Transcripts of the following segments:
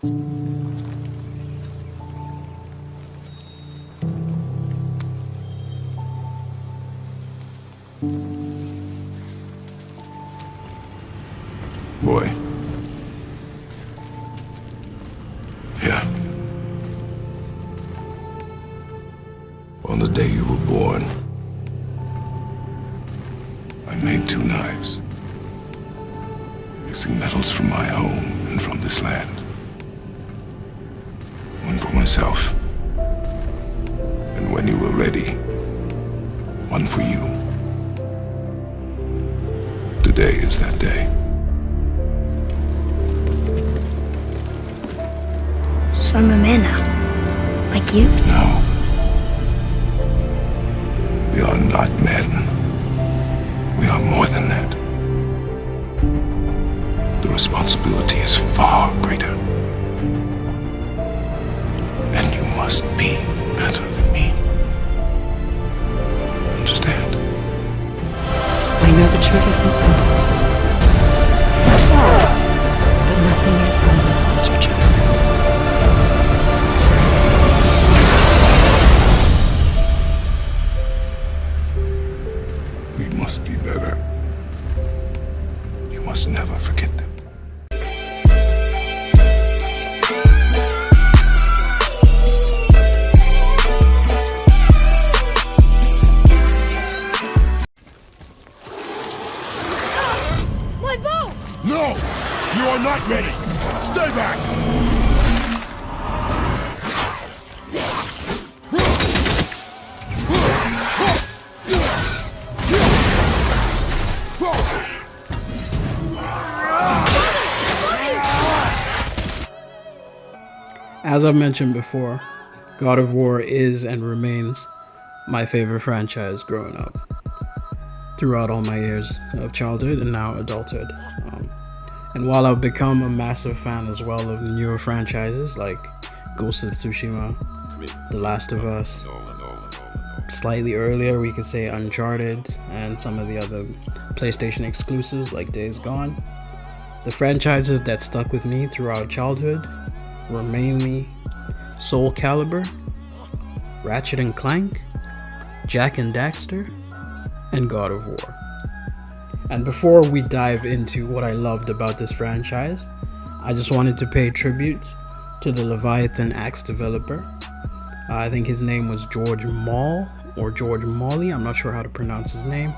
Boy. Yeah. On the day you were born, I made 2 knives, mixing metals from my home and from this land. One for myself, and when you were ready, one for you. Today is that day. So I'm a man now, like you? No. We are not men. We are more than that. The responsibility is far greater. And you must be better than me. Understand? I know the truth isn't simple. But nothing is when the loves are true. We must be better. You must never forget them. My bow! No! You are not ready! Stay back! As I've mentioned before, God of War is and remains my favorite franchise growing up, throughout all my years of childhood and now adulthood. And while I've become a massive fan as well of newer franchises like Ghost of Tsushima, The Last of Us, slightly earlier we could say Uncharted, and some of the other PlayStation exclusives like Days Gone, the franchises that stuck with me throughout childhood were mainly Soul Calibur, Ratchet and Clank, Jak and Daxter, and God of War. And before we dive into what I loved about this franchise, I just wanted to pay tribute to the Leviathan Axe developer. I think his name was George Mall or George Molly. I'm not sure how to pronounce his name.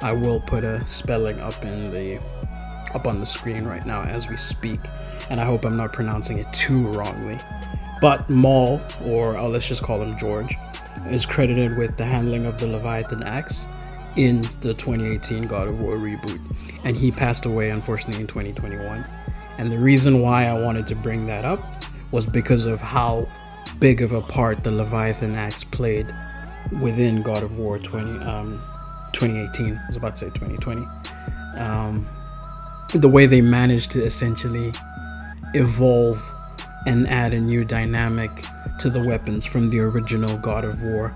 I will put a spelling up on the screen right now as we speak, and I hope I'm not pronouncing it too wrongly. But Mall, or let's just call him George, is credited with the handling of the Leviathan Axe in the 2018 God of War reboot, and he passed away unfortunately in 2021. And the reason why I wanted to bring that up was because of how big of a part the Leviathan Axe played within God of War 2018. I was about to say 2020. The way they managed to essentially evolve and add a new dynamic to the weapons from the original God of War,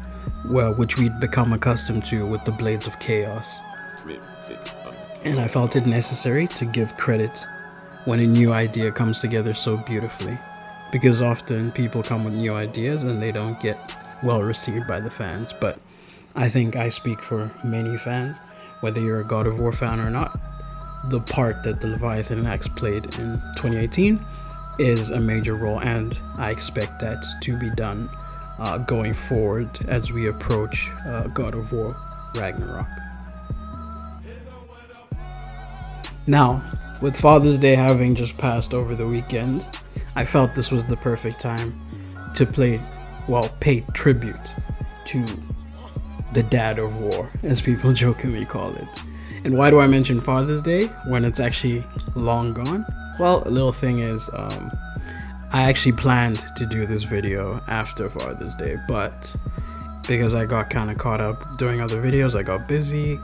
which we'd become accustomed to with the Blades of Chaos. And I felt it necessary to give credit when a new idea comes together so beautifully, because often people come with new ideas and they don't get well received by the fans. But I think I speak for many fans, whether you're a God of War fan or not. The part that the Leviathan Axe played in 2018 is a major role, and I expect that to be done going forward as we approach God of War Ragnarok. Now, with Father's Day having just passed over the weekend, I felt this was the perfect time to pay tribute to the Dad of War, as people jokingly call it. And why do I mention Father's Day when it's actually long gone? Well, a little thing is, I actually planned to do this video after Father's Day, but because I got kind of caught up doing other videos, I got busy,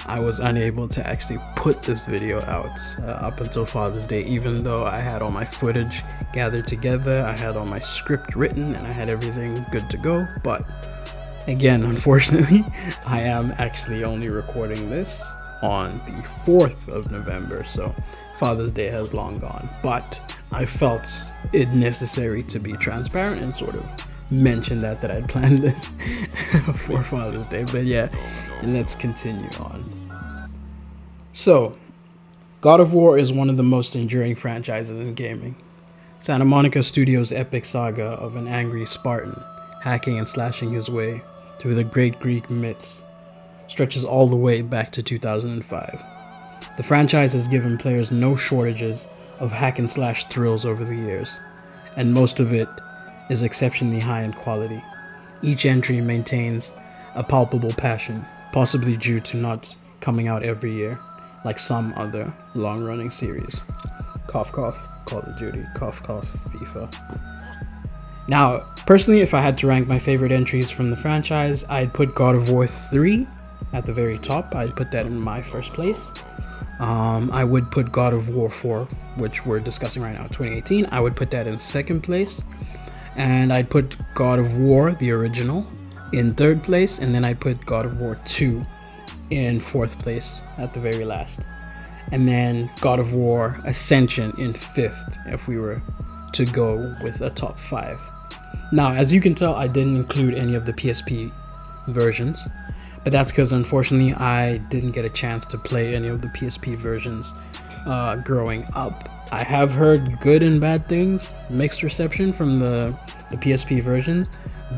I was unable to actually put this video out up until Father's Day, even though I had all my footage gathered together, I had all my script written, and I had everything good to go. But again, unfortunately, I am actually only recording this on the 4th of November, so Father's Day has long gone. But I felt it necessary to be transparent and sort of mention that I'd planned this for Father's Day. But yeah, let's continue on. So, God of War is one of the most enduring franchises in gaming. Santa Monica Studios' epic saga of an angry Spartan hacking and slashing his way through the great Greek myths stretches all the way back to 2005. The franchise has given players no shortages of hack and slash thrills over the years, and most of it is exceptionally high in quality. Each entry maintains a palpable passion, possibly due to not coming out every year, like some other long-running series. Cough cough, Call of Duty, cough cough, FIFA. Now, personally, if I had to rank my favorite entries from the franchise, I'd put God of War 3 at the very top. I'd put that in my first place. I would put God of War 4, which we're discussing right now, 2018. I would put that in second place. And I'd put God of War, the original, in third place. And then I'd put God of War 2 in fourth place at the very last. And then God of War Ascension in fifth, if we were to go with a top 5. Now, as you can tell, I didn't include any of the PSP versions, but that's because unfortunately I didn't get a chance to play any of the PSP versions growing up. I have heard good and bad things, mixed reception from the PSP versions,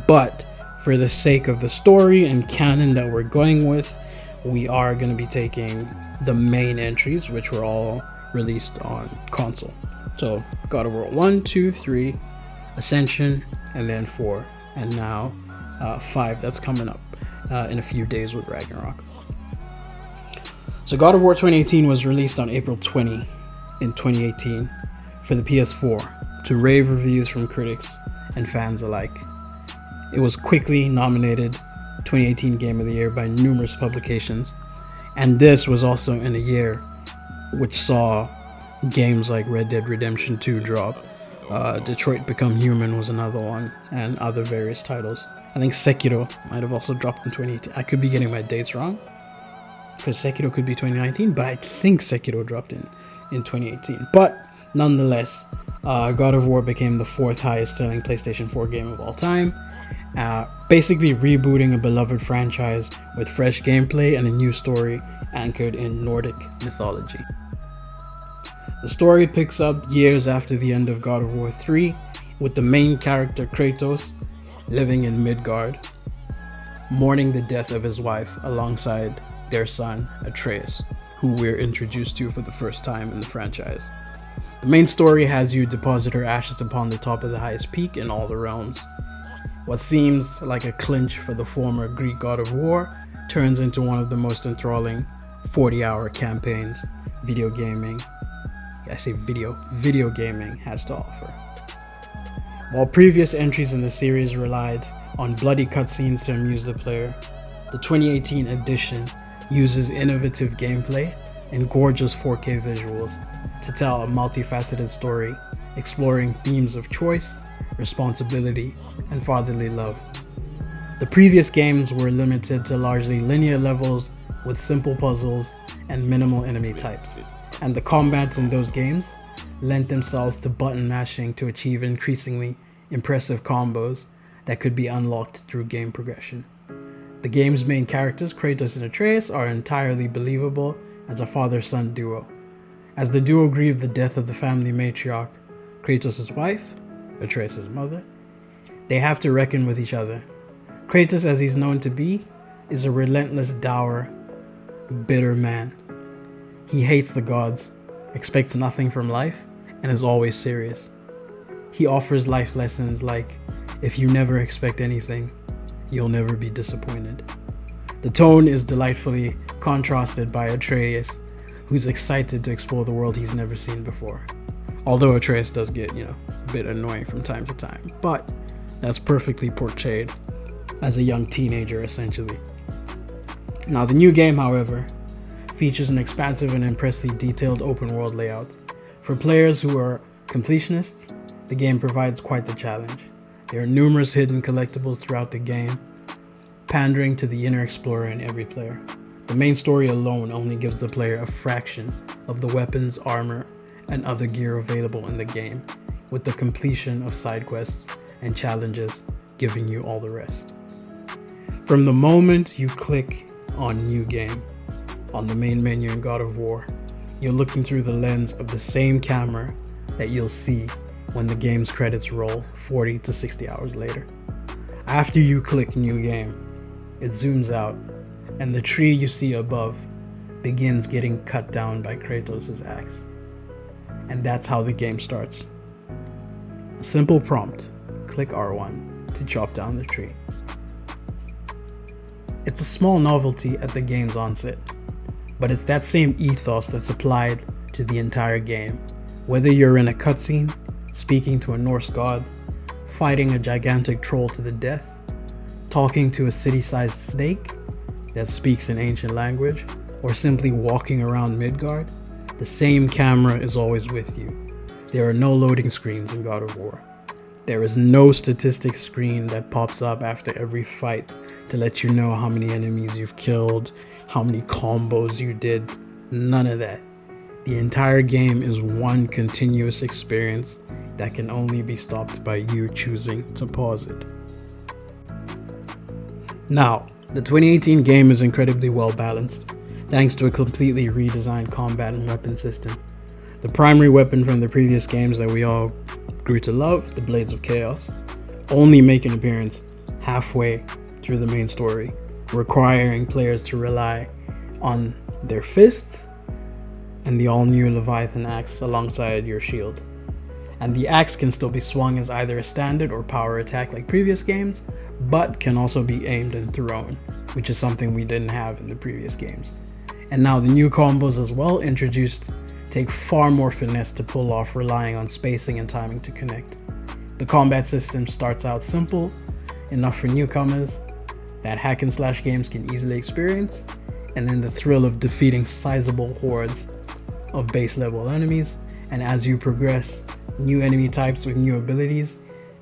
but for the sake of the story and canon that we're going with, we are going to be taking the main entries, which were all released on console. So God of War 1, 2, 3, Ascension, and then 4, and now 5 that's coming up in a few days with Ragnarok. So God of War 2018 was released on April 20 in 2018 for the PS4 to rave reviews from critics and fans alike. It was quickly nominated 2018 Game of the Year by numerous publications, and this was also in a year which saw games like Red Dead Redemption 2 drop. Detroit Become Human was another one, and other various titles. I think Sekiro might have also dropped in 2018. I could be getting my dates wrong, because Sekiro could be 2019, but I think Sekiro dropped in 2018. But nonetheless, God of War became the 4th highest selling PlayStation 4 game of all time, basically rebooting a beloved franchise with fresh gameplay and a new story anchored in Nordic mythology. The story picks up years after the end of God of War 3, with the main character Kratos living in Midgard, mourning the death of his wife alongside their son Atreus, who we're introduced to for the first time in the franchise. The main story has you deposit her ashes upon the top of the highest peak in all the realms. What seems like a clinch for the former Greek God of War turns into one of the most enthralling 40-hour campaigns video gaming has to offer. While previous entries in the series relied on bloody cutscenes to amuse the player, the 2018 edition uses innovative gameplay and gorgeous 4K visuals to tell a multifaceted story exploring themes of choice, responsibility, and fatherly love. The previous games were limited to largely linear levels with simple puzzles and minimal enemy types, and the combats in those games lent themselves to button mashing to achieve increasingly impressive combos that could be unlocked through game progression. The game's main characters, Kratos and Atreus, are entirely believable as a father-son duo. As the duo grieve the death of the family matriarch, Kratos' wife, Atreus' mother, they have to reckon with each other. Kratos, as he's known to be, is a relentless, dour, bitter man. He hates the gods, expects nothing from life, and is always serious. He offers life lessons like, if you never expect anything, you'll never be disappointed. The tone is delightfully contrasted by Atreus, who's excited to explore the world he's never seen before. Although Atreus does get, a bit annoying from time to time, but that's perfectly portrayed as a young teenager, essentially. Now, the new game, however, features an expansive and impressively detailed open world layout. For players who are completionists, the game provides quite the challenge. There are numerous hidden collectibles throughout the game, pandering to the inner explorer in every player. The main story alone only gives the player a fraction of the weapons, armor, and other gear available in the game, with the completion of side quests and challenges giving you all the rest. From the moment you click on New Game on the main menu in God of War, you're looking through the lens of the same camera that you'll see when the game's credits roll 40 to 60 hours later. After you click New Game, it zooms out and the tree you see above begins getting cut down by Kratos' axe. And that's how the game starts. A simple prompt, click R1 to chop down the tree. It's a small novelty at the game's onset, but it's that same ethos that's applied to the entire game. Whether you're in a cutscene, speaking to a Norse god, fighting a gigantic troll to the death, talking to a city-sized snake that speaks an ancient language, or simply walking around Midgard, the same camera is always with you. There are no loading screens in God of War. There is no statistics screen that pops up after every fight to let you know how many enemies you've killed, how many combos you did. None of that. The entire game is one continuous experience that can only be stopped by you choosing to pause it. Now, the 2018 game is incredibly well balanced, thanks to a completely redesigned combat and weapon system. The primary weapon from the previous games that we all grew to love, the Blades of Chaos, only make an appearance halfway through the main story, requiring players to rely on their fists and the all-new Leviathan axe alongside your shield. And the axe can still be swung as either a standard or power attack like previous games, but can also be aimed and thrown, which is something we didn't have in the previous games. And now the new combos as well introduced take far more finesse to pull off, relying on spacing and timing to connect. The combat system starts out simple, enough for newcomers that hack and slash games can easily experience, and then the thrill of defeating sizable hordes of base level enemies, and as you progress, new enemy types with new abilities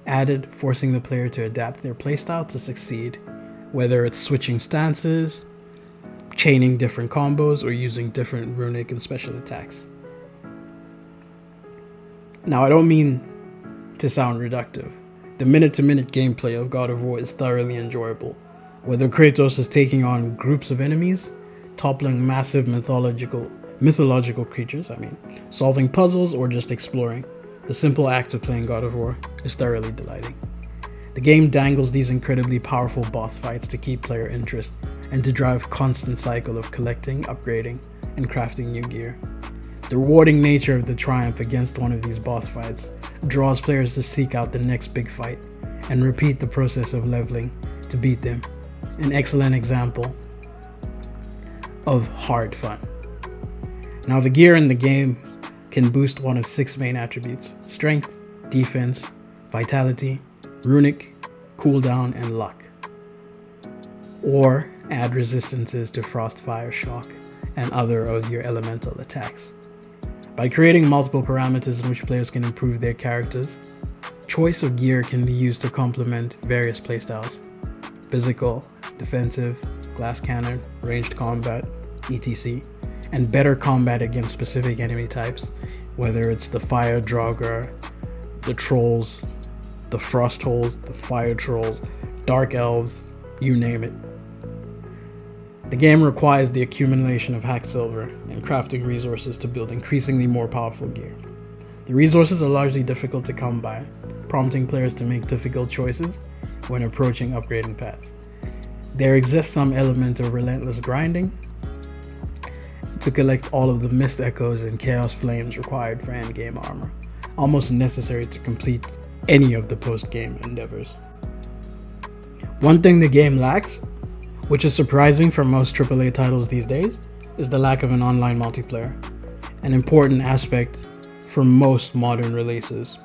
added, forcing the player to adapt their playstyle to succeed, whether it's switching stances, chaining different combos, or using different runic and special attacks. Now, I don't mean to sound reductive. The minute-to-minute gameplay of God of War is thoroughly enjoyable, whether Kratos is taking on groups of enemies, toppling massive mythological creatures, solving puzzles, or just exploring. The simple act of playing God of War is thoroughly delighting. The game dangles these incredibly powerful boss fights to keep player interest and to drive a constant cycle of collecting, upgrading, and crafting new gear. The rewarding nature of the triumph against one of these boss fights draws players to seek out the next big fight and repeat the process of leveling to beat them. An excellent example of hard fun. Now, the gear in the game can boost one of 6 main attributes: strength, defense, vitality, runic, cooldown, and luck. Or add resistances to frost, fire, shock, and other of your elemental attacks. By creating multiple parameters in which players can improve their characters, choice of gear can be used to complement various playstyles: physical, defensive, glass cannon, ranged combat, etc., and better combat against specific enemy types, whether it's the fire draugr, the trolls, the frost holes, the fire trolls, dark elves, you name it. The game requires the accumulation of hack silver and crafting resources to build increasingly more powerful gear. The resources are largely difficult to come by, prompting players to make difficult choices when approaching upgrading paths. There exists some element of relentless grinding to collect all of the mist echoes and chaos flames required for endgame armor, almost necessary to complete any of the post-game endeavors. One thing the game lacks, which is surprising for most AAA titles these days, is the lack of an online multiplayer, an important aspect for most modern releases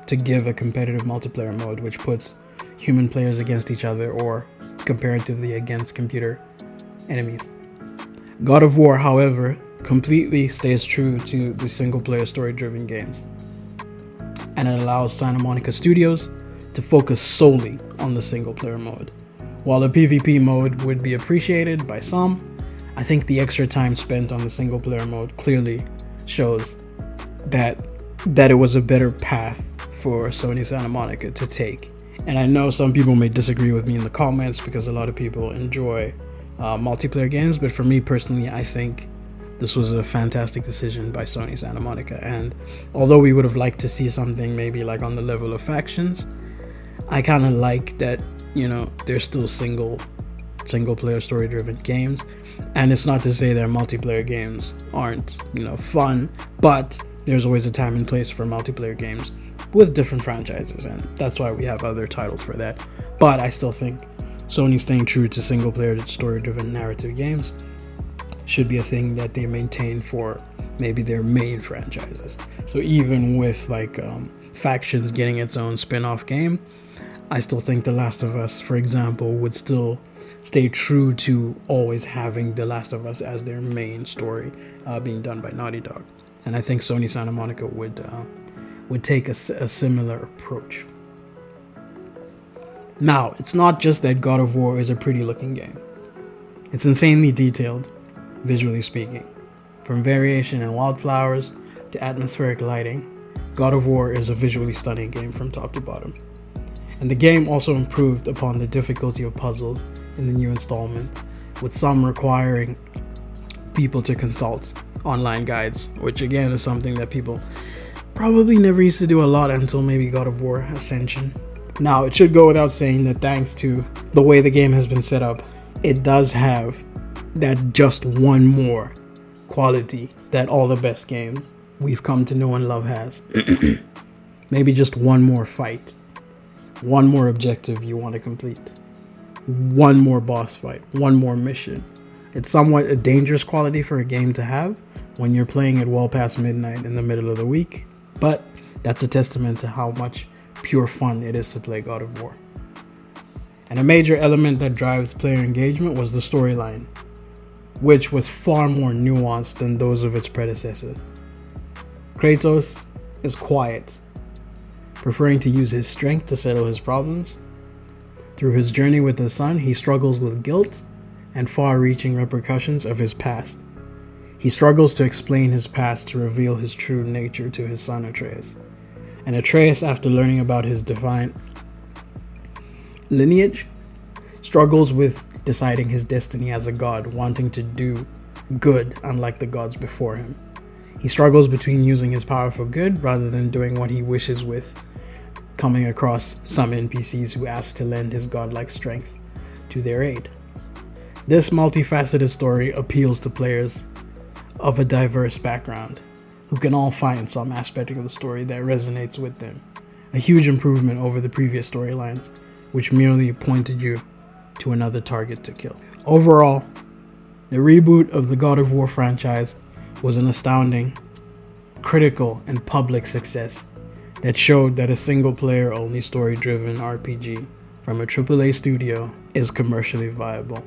to give a competitive multiplayer mode which puts human players against each other or comparatively against computer enemies. God of War, however, completely stays true to the single-player story-driven games, and it allows Santa Monica Studios to focus solely on the single-player mode. While the PvP mode would be appreciated by some, I think the extra time spent on the single-player mode clearly shows that that it was a better path for Sony Santa Monica to take. And I know some people may disagree with me in the comments because a lot of people enjoy multiplayer games, but for me personally, I think this was a fantastic decision by Sony Santa Monica. And although we would have liked to see something maybe like on the level of Factions, I kind of like that, you know, they're still single player story driven games. And it's not to say that multiplayer games aren't, you know, fun, but there's always a time and place for multiplayer games with different franchises, and that's why we have other titles for that. But I still think Sony staying true to single player story driven narrative games should be a thing that they maintain for maybe their main franchises. So even with like Factions getting its own spin-off game, I still think The Last of Us, for example, would still stay true to always having The Last of Us as their main story being done by Naughty Dog. And I think Sony Santa Monica would take a similar approach. Now, it's not just that God of War is a pretty looking game. It's insanely detailed, visually speaking. From variation in wildflowers to atmospheric lighting, God of War is a visually stunning game from top to bottom. And the game also improved upon the difficulty of puzzles in the new installment, with some requiring people to consult online guides, which again is something that people probably never used to do a lot until maybe God of War Ascension. Now, it should go without saying that thanks to the way the game has been set up, it does have that just one more quality that all the best games we've come to know and love has. Maybe just one more fight, one more objective you want to complete, one more boss fight, one more mission. It's somewhat a dangerous quality for a game to have when you're playing it well past midnight in the middle of the week, but that's a testament to how much pure fun it is to play God of War. And a major element that drives player engagement was the storyline, which was far more nuanced than those of its predecessors. Kratos is quiet, preferring to use his strength to settle his problems. Through his journey with his son, he struggles with guilt and far-reaching repercussions of his past. He struggles to explain his past to reveal his true nature to his son Atreus. And Atreus, after learning about his divine lineage, struggles with deciding his destiny as a god, wanting to do good unlike the gods before him. He struggles between using his power for good rather than doing what he wishes, with coming across some NPCs who ask to lend his godlike strength to their aid. This multifaceted story appeals to players of a diverse background who can all find some aspect of the story that resonates with them. A huge improvement over the previous storylines, which merely pointed you to another target to kill. Overall, the reboot of the God of War franchise was an astounding, critical, and public success that showed that a single-player only story-driven RPG from a AAA studio is commercially viable.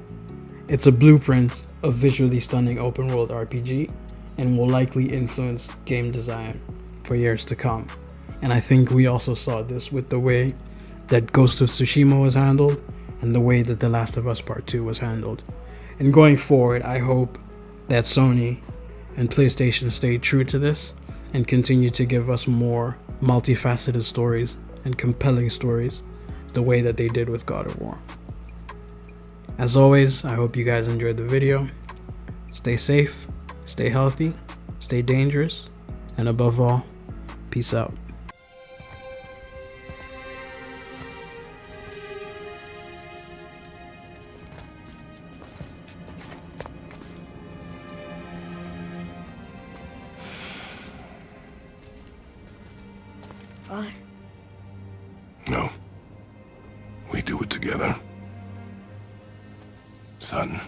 It's a blueprint of visually stunning open-world RPG and will likely influence game design for years to come. And I think we also saw this with the way that Ghost of Tsushima was handled and the way that The Last of Us Part 2 was handled. And going forward, I hope that Sony and PlayStation stay true to this and continue to give us more multifaceted stories and compelling stories the way that they did with God of War. As always, I hope you guys enjoyed the video. Stay safe, stay healthy, stay dangerous, and above all, peace out. Father. No. We do it together. Son.